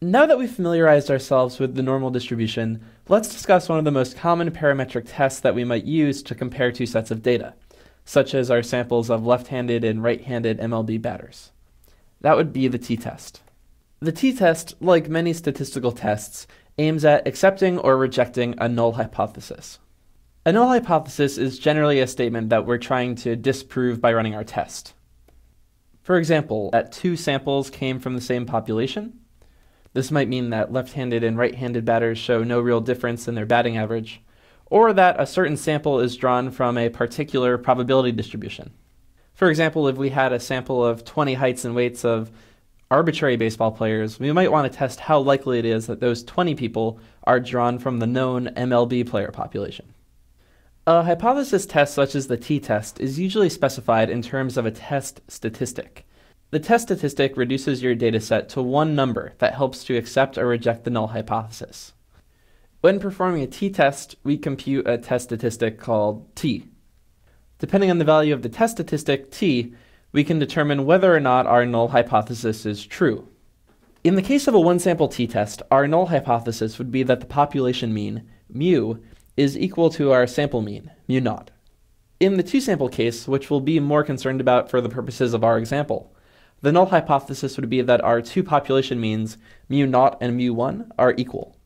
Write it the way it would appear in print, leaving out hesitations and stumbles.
Now that we've familiarized ourselves with the normal distribution, let's discuss one of the most common parametric tests that we might use to compare two sets of data, such as our samples of left-handed and right-handed MLB batters. That would be the t-test. The t-test, like many statistical tests, aims at accepting or rejecting a null hypothesis. A null hypothesis is generally a statement that we're trying to disprove by running our test. For example, that two samples came from the same population. This might mean that left-handed and right-handed batters show no real difference in their batting average, or that a certain sample is drawn from a particular probability distribution. For example, if we had a sample of 20 heights and weights of arbitrary baseball players, we might want to test how likely it is that those 20 people are drawn from the known MLB player population. A hypothesis test such as the t-test is usually specified in terms of a test statistic. The test statistic reduces your dataset to one number that helps to accept or reject the null hypothesis. When performing a t-test, we compute a test statistic called t. Depending on the value of the test statistic t, we can determine whether or not our null hypothesis is true. In the case of a one-sample t-test, our null hypothesis would be that the population mean, mu, is equal to our sample mean, mu naught. In the two-sample case, which we'll be more concerned about for the purposes of our example, the null hypothesis would be that our two population means, mu naught and mu1, are equal.